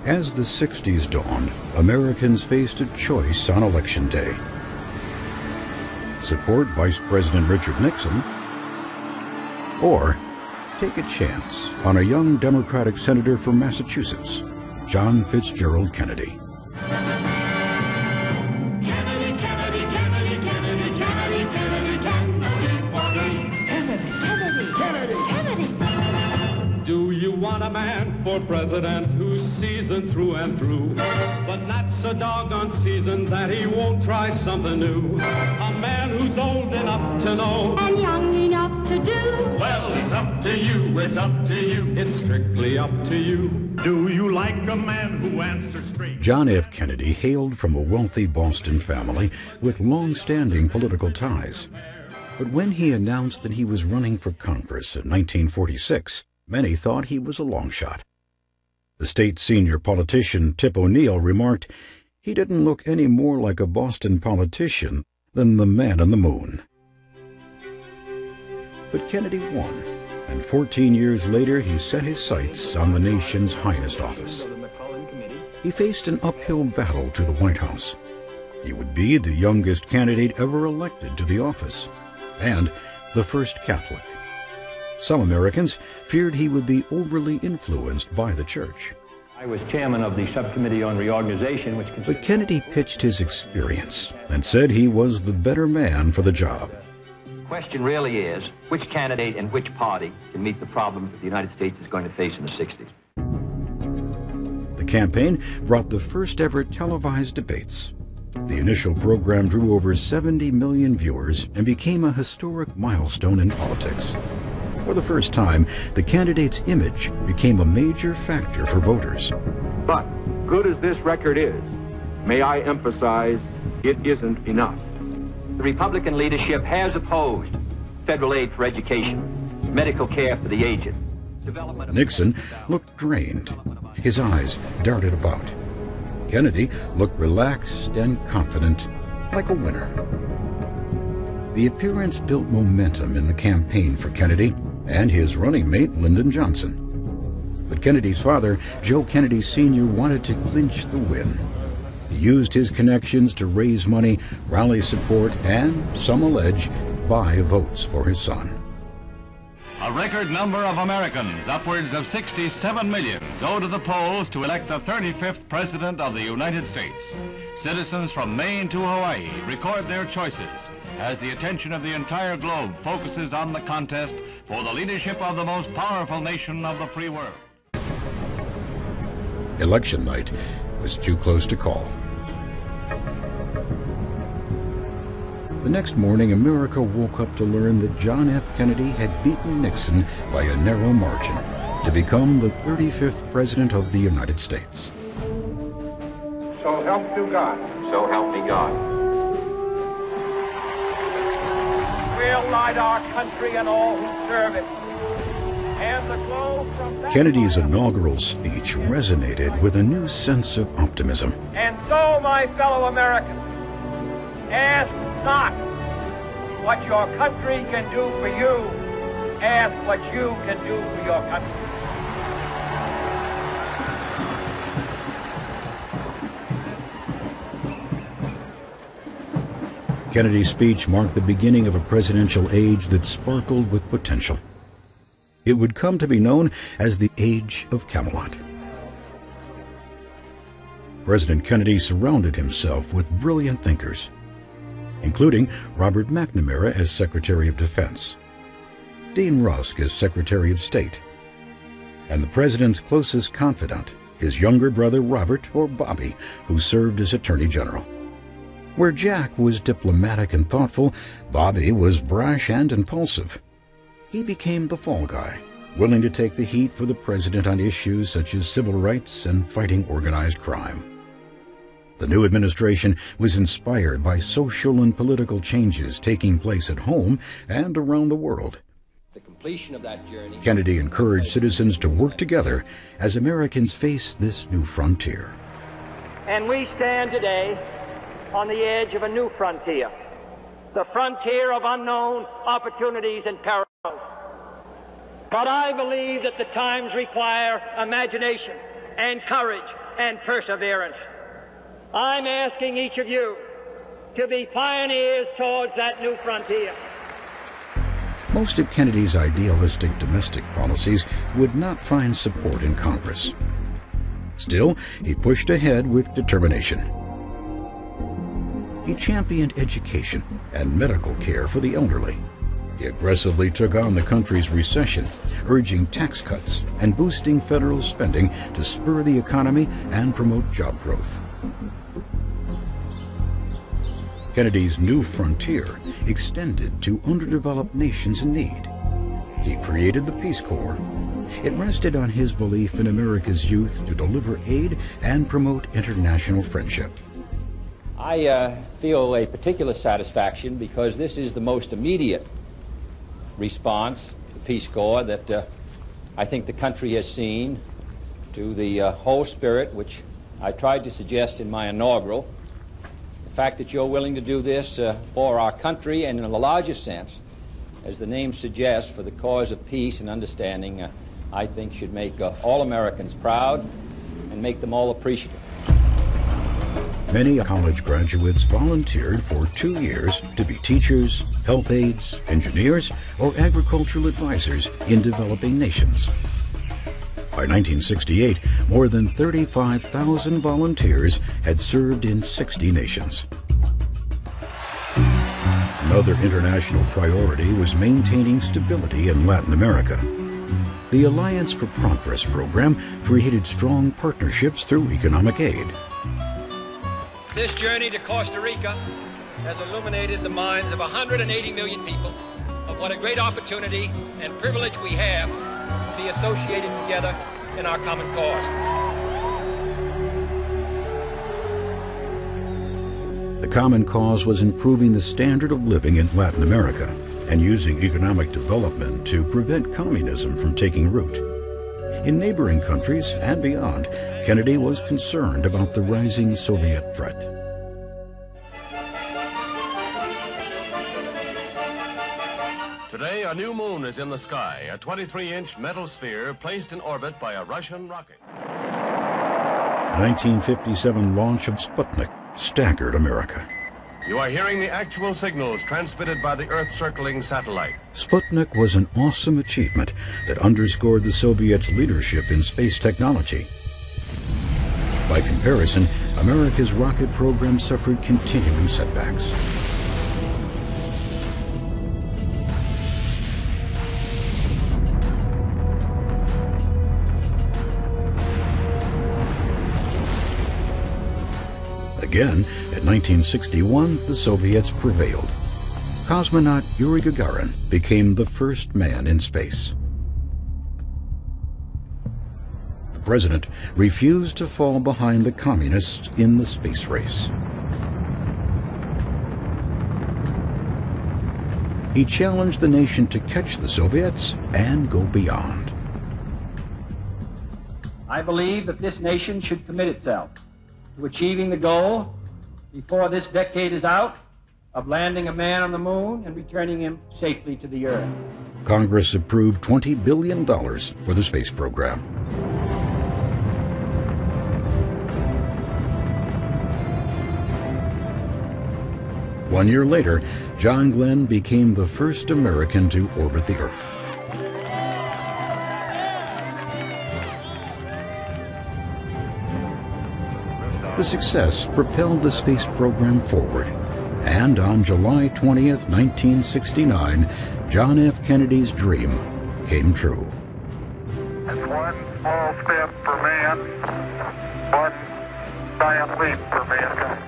As the 60s dawned, Americans faced a choice on Election Day. Support Vice President Richard Nixon, or take a chance on a young Democratic senator from Massachusetts, John Fitzgerald Kennedy. Do you want a man for president who's seasoned through and through, but not so doggone seasoned that he won't try something new? A man who's old enough to know and young enough to do? Well, it's up to you, it's up to you, it's strictly up to you. Do you like a man who answers straight? John F. Kennedy hailed from a wealthy Boston family with long-standing political ties. But when he announced that he was running for Congress in 1946, many thought he was a long shot. The state's senior politician, Tip O'Neill, remarked, "He didn't look any more like a Boston politician than the man on the moon." But Kennedy won, and 14 years later he set his sights on the nation's highest office. He faced an uphill battle to the White House. He would be the youngest candidate ever elected to the office, and the first Catholic. Some Americans feared he would be overly influenced by the church. I was chairman of the Subcommittee on Reorganization, But Kennedy pitched his experience and said he was the better man for the job. The question really is, which candidate and which party can meet the problems that the United States is going to face in the 60s? The campaign brought the first ever televised debates. The initial program drew over 70 million viewers and became a historic milestone in politics. For the first time, the candidate's image became a major factor for voters. But, good as this record is, may I emphasize, it isn't enough. The Republican leadership has opposed federal aid for education, medical care for the aged. Nixon looked drained. His eyes darted about. Kennedy looked relaxed and confident, like a winner. The appearance built momentum in the campaign for Kennedy and his running mate, Lyndon Johnson. But Kennedy's father, Joe Kennedy Sr., wanted to clinch the win. He used his connections to raise money, rally support, and, some allege, buy votes for his son. A record number of Americans, upwards of 67 million, go to the polls to elect the 35th President of the United States. Citizens from Maine to Hawaii record their choices as the attention of the entire globe focuses on the contest for the leadership of the most powerful nation of the free world. Election night was too close to call. The next morning, America woke up to learn that John F. Kennedy had beaten Nixon by a narrow margin to become the 35th President of the United States. So help you God. So help me God. We'll light our country and all who serve it. And the glow from that Kennedy's inaugural speech resonated with a new sense of optimism. And so, my fellow Americans, ask not what your country can do for you. Ask what you can do for your country. Kennedy's speech marked the beginning of a presidential age that sparkled with potential. It would come to be known as the Age of Camelot. President Kennedy surrounded himself with brilliant thinkers, including Robert McNamara as Secretary of Defense, Dean Rusk as Secretary of State, and the president's closest confidant, his younger brother Robert, or Bobby, who served as Attorney General. Where Jack was diplomatic and thoughtful, Bobby was brash and impulsive. He became the fall guy, willing to take the heat for the president on issues such as civil rights and fighting organized crime. The new administration was inspired by social and political changes taking place at home and around the world. The completion of that journey. Kennedy encouraged citizens to work together as Americans face this new frontier. And we stand today on the edge of a new frontier, the frontier of unknown opportunities and perils. But I believe that the times require imagination and courage and perseverance. I'm asking each of you to be pioneers towards that new frontier. Most of Kennedy's idealistic domestic policies would not find support in Congress. Still, he pushed ahead with determination. He championed education and medical care for the elderly. He aggressively took on the country's recession, urging tax cuts and boosting federal spending to spur the economy and promote job growth. Kennedy's new frontier extended to underdeveloped nations in need. He created the Peace Corps. It rested on his belief in America's youth to deliver aid and promote international friendship. I feel a particular satisfaction because this is the most immediate response, the Peace Corps, that I think the country has seen to the whole spirit which I tried to suggest in my inaugural. The fact that you're willing to do this for our country and in the largest sense, as the name suggests, for the cause of peace and understanding, I think should make all Americans proud and make them all appreciative. Many college graduates volunteered for 2 years to be teachers, health aides, engineers, or agricultural advisors in developing nations. By 1968, more than 35,000 volunteers had served in 60 nations. Another international priority was maintaining stability in Latin America. The Alliance for Progress program created strong partnerships through economic aid. This journey to Costa Rica has illuminated the minds of 180 million people of what a great opportunity and privilege we have to be associated together in our common cause. The common cause was improving the standard of living in Latin America and using economic development to prevent communism from taking root. In neighboring countries and beyond, Kennedy was concerned about the rising Soviet threat. Today, a new moon is in the sky, a 23-inch metal sphere placed in orbit by a Russian rocket. The 1957 launch of Sputnik staggered America. You are hearing the actual signals transmitted by the Earth-circling satellite. Sputnik was an awesome achievement that underscored the Soviets' leadership in space technology. By comparison, America's rocket program suffered continuing setbacks. Again, in 1961, the Soviets prevailed. Cosmonaut Yuri Gagarin became the first man in space. The president refused to fall behind the communists in the space race. He challenged the nation to catch the Soviets and go beyond. I believe that this nation should commit itself to achieving the goal before this decade is out of landing a man on the moon and returning him safely to the Earth. Congress approved $20 billion for the space program. One year later, John Glenn became the first American to orbit the Earth. The success propelled the space program forward, and on July 20th, 1969, John F. Kennedy's dream came true. It's one small step for man, one giant leap for mankind.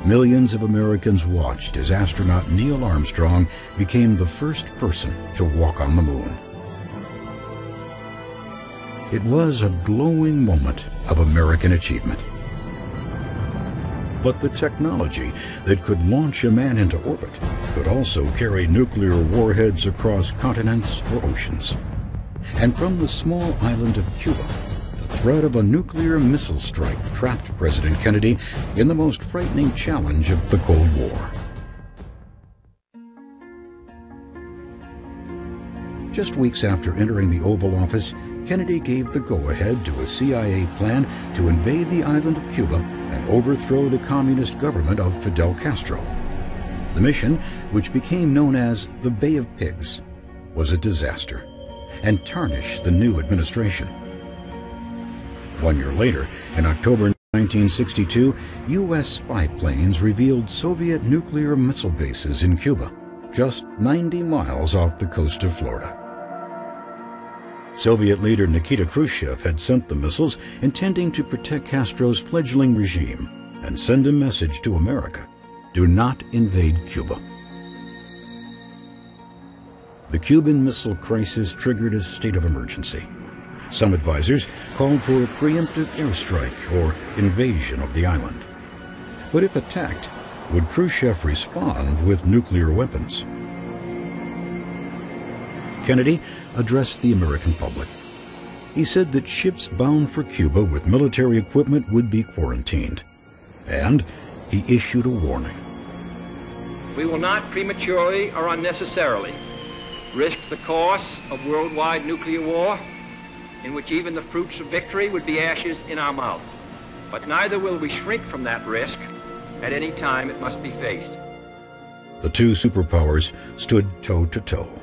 Millions of Americans watched as astronaut Neil Armstrong became the first person to walk on the moon. It was a glowing moment of American achievement. But the technology that could launch a man into orbit could also carry nuclear warheads across continents or oceans. And from the small island of Cuba, the threat of a nuclear missile strike trapped President Kennedy in the most frightening challenge of the Cold War. Just weeks after entering the Oval Office, Kennedy gave the go-ahead to a CIA plan to invade the island of Cuba and overthrow the communist government of Fidel Castro. The mission, which became known as the Bay of Pigs, was a disaster and tarnished the new administration. 1 year later, in October 1962, U.S. spy planes revealed Soviet nuclear missile bases in Cuba, just 90 miles off the coast of Florida. Soviet leader Nikita Khrushchev had sent the missiles intending to protect Castro's fledgling regime and send a message to America: do not invade Cuba. The Cuban Missile Crisis triggered a state of emergency. Some advisors called for a preemptive airstrike or invasion of the island. But if attacked, would Khrushchev respond with nuclear weapons? Kennedy addressed the American public. He said that ships bound for Cuba with military equipment would be quarantined, and he issued a warning. We will not prematurely or unnecessarily risk the course of worldwide nuclear war, in which even the fruits of victory would be ashes in our mouth. But neither will we shrink from that risk at any time it must be faced. The two superpowers stood toe-to-toe.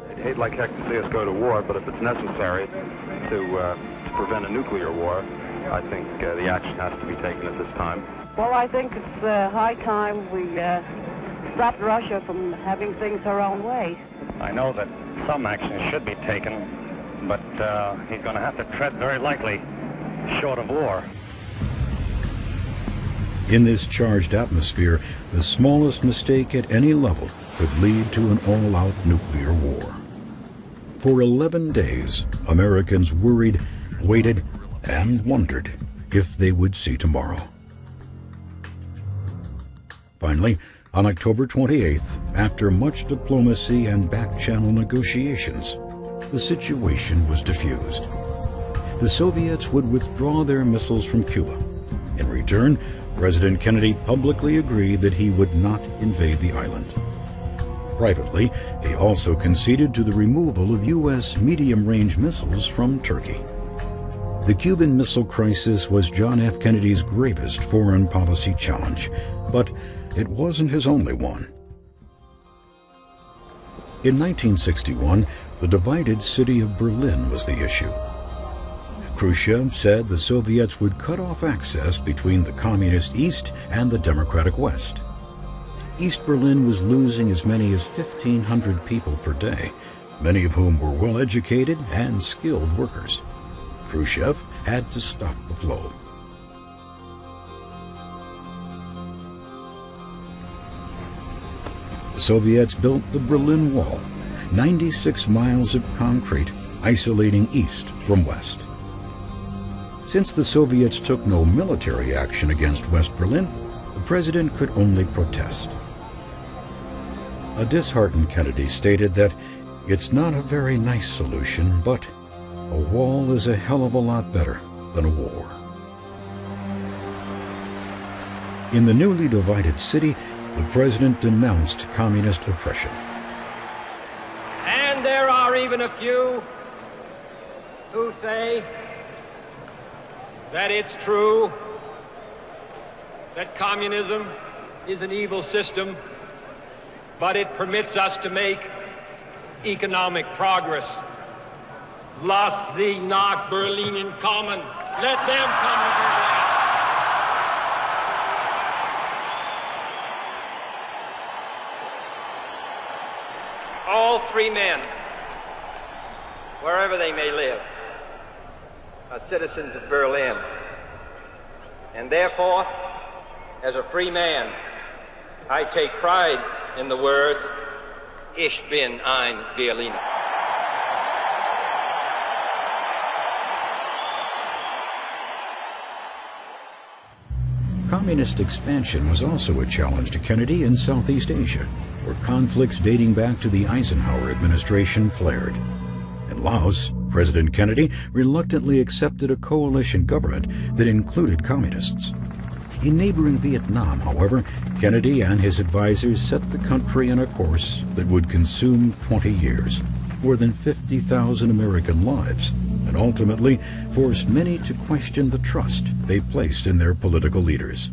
I'd hate like heck to see us go to war, but if it's necessary to prevent a nuclear war, I think the action has to be taken at this time. Well, I think it's high time we stopped Russia from having things her own way. I know that some action should be taken, but he's going to have to tread very lightly, short of war. In this charged atmosphere, the smallest mistake at any level could lead to an all-out nuclear war. For 11 days, Americans worried, waited, and wondered if they would see tomorrow. Finally, on October 28th, after much diplomacy and back-channel negotiations, the situation was diffused. The Soviets would withdraw their missiles from Cuba. In return, President Kennedy publicly agreed that he would not invade the island. Privately, he also conceded to the removal of U.S. medium-range missiles from Turkey. The Cuban Missile Crisis was John F. Kennedy's gravest foreign policy challenge, but it wasn't his only one. In 1961, the divided city of Berlin was the issue. Khrushchev said the Soviets would cut off access between the Communist East and the Democratic West. East Berlin was losing as many as 1,500 people per day, many of whom were well-educated and skilled workers. Khrushchev had to stop the flow. The Soviets built the Berlin Wall, 96 miles of concrete isolating east from west. Since the Soviets took no military action against West Berlin, the president could only protest. A disheartened Kennedy stated that it's not a very nice solution, but a wall is a hell of a lot better than a war. In the newly divided city, the president denounced communist oppression. And there are even a few who say that it's true that communism is an evil system, but it permits us to make economic progress. Lass sie nach Berlin kommen. Let them come to Berlin. All free men, wherever they may live, are citizens of Berlin. And therefore, as a free man, I take pride in the words, Ich bin ein Berliner. Communist expansion was also a challenge to Kennedy in Southeast Asia, where conflicts dating back to the Eisenhower administration flared. In Laos, President Kennedy reluctantly accepted a coalition government that included communists. In neighboring Vietnam, however, Kennedy and his advisors set the country on a course that would consume 20 years, more than 50,000 American lives, and ultimately forced many to question the trust they placed in their political leaders.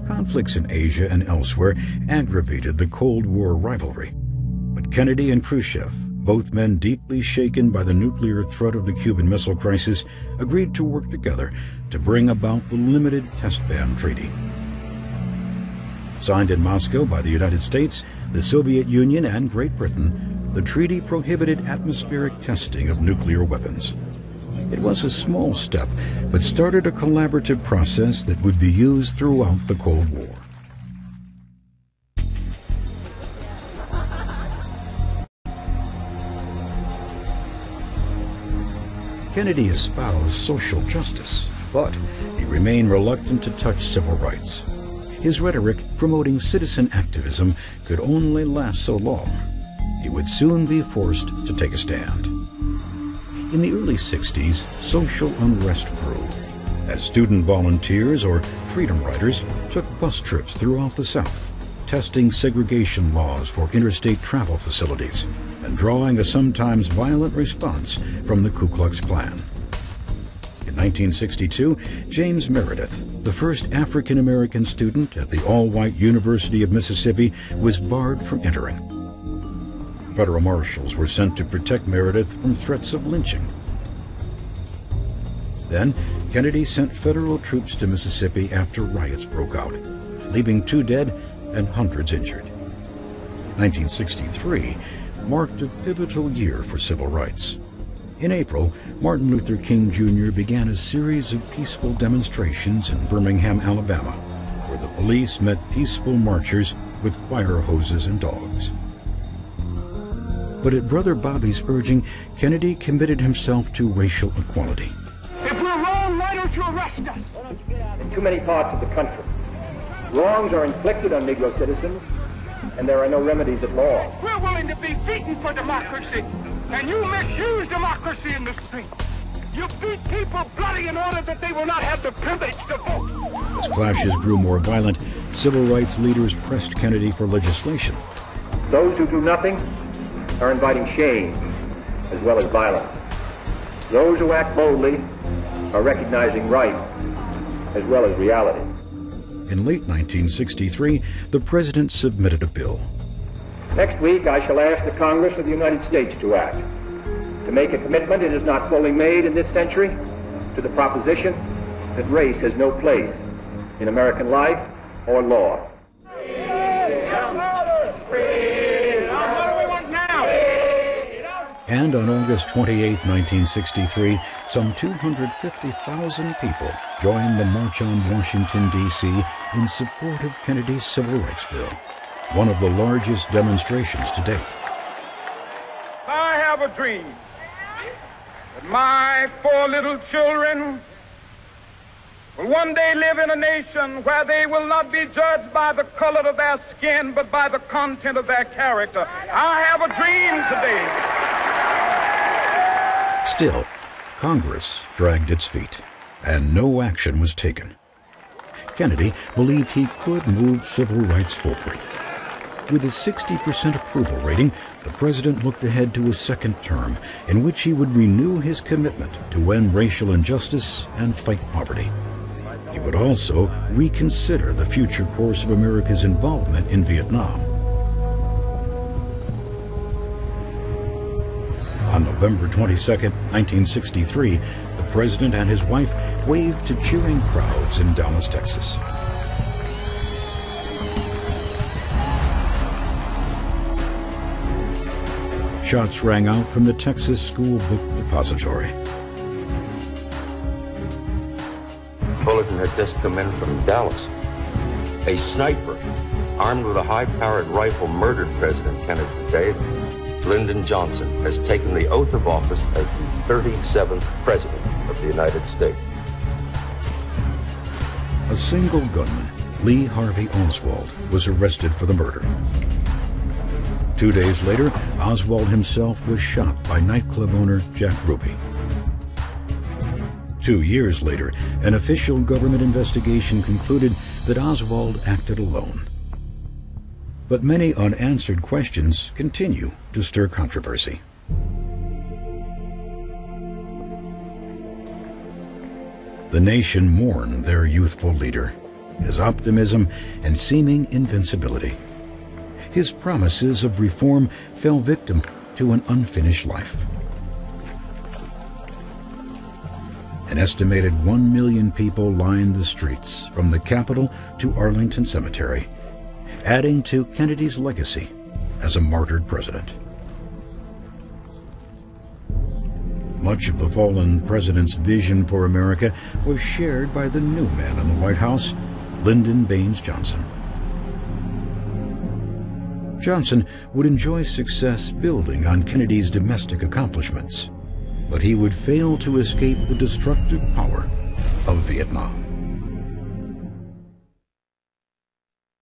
Conflicts in Asia and elsewhere aggravated the Cold War rivalry, but Kennedy and Khrushchev, both men deeply shaken by the nuclear threat of the Cuban Missile Crisis, agreed to work together to bring about the Limited Test Ban Treaty. Signed in Moscow by the United States, the Soviet Union, and Great Britain, the treaty prohibited atmospheric testing of nuclear weapons. It was a small step, but started a collaborative process that would be used throughout the Cold War. Kennedy espoused social justice, but he remained reluctant to touch civil rights. His rhetoric promoting citizen activism could only last so long. He would soon be forced to take a stand. In the early 60s, social unrest grew as student volunteers or freedom riders took bus trips throughout the South, testing segregation laws for interstate travel facilities and drawing a sometimes violent response from the Ku Klux Klan. In 1962, James Meredith, the first African-American student at the all-white University of Mississippi, was barred from entering. Federal marshals were sent to protect Meredith from threats of lynching. Then, Kennedy sent federal troops to Mississippi after riots broke out, leaving 2 dead and hundreds injured. 1963 marked a pivotal year for civil rights. In April, Martin Luther King Jr. began a series of peaceful demonstrations in Birmingham, Alabama, where the police met peaceful marchers with fire hoses and dogs. But at Brother Bobby's urging, Kennedy committed himself to racial equality. If we're wrong, why don't you arrest us? In too many parts of the country, wrongs are inflicted on Negro citizens, and there are no remedies at law. We're willing to be beaten for democracy, and you misuse democracy in the street. You beat people bloody in order that they will not have the privilege to vote. As clashes grew more violent, civil rights leaders pressed Kennedy for legislation. Those who do nothing are inviting shame as well as violence. Those who act boldly are recognizing right as well as reality. In late 1963, the president submitted a bill. Next week, I shall ask the Congress of the United States to act, to make a commitment it has not fully made in this century to the proposition that race has no place in American life or law. And on August 28, 1963, some 250,000 people joined the March on Washington, D.C. in support of Kennedy's Civil Rights Bill, one of the largest demonstrations to date. I have a dream that my 4 little children will one day live in a nation where they will not be judged by the color of their skin, but by the content of their character. I have a dream today. Still, Congress dragged its feet, and no action was taken. Kennedy believed he could move civil rights forward. With a 60% approval rating, the president looked ahead to a second term in which he would renew his commitment to end racial injustice and fight poverty. He would also reconsider the future course of America's involvement in Vietnam. On November 22, 1963, the president and his wife waved to cheering crowds in Dallas, Texas. Shots rang out from the Texas School Book Depository. Bulletin had just come in from Dallas. A sniper armed with a high-powered rifle murdered President Kennedy today. Lyndon Johnson has taken the oath of office as the 37th President of the United States. A single gunman, Lee Harvey Oswald, was arrested for the murder. 2 days later, Oswald himself was shot by nightclub owner Jack Ruby. 2 years later, an official government investigation concluded that Oswald acted alone. But many unanswered questions continue to stir controversy. The nation mourned their youthful leader, his optimism and seeming invincibility. His promises of reform fell victim to an unfinished life. An estimated 1 million people lined the streets from the Capitol to Arlington Cemetery, adding to Kennedy's legacy as a martyred president. Much of the fallen president's vision for America was shared by the new man in the White House, Lyndon Baines Johnson. Johnson would enjoy success building on Kennedy's domestic accomplishments, but he would fail to escape the destructive power of Vietnam.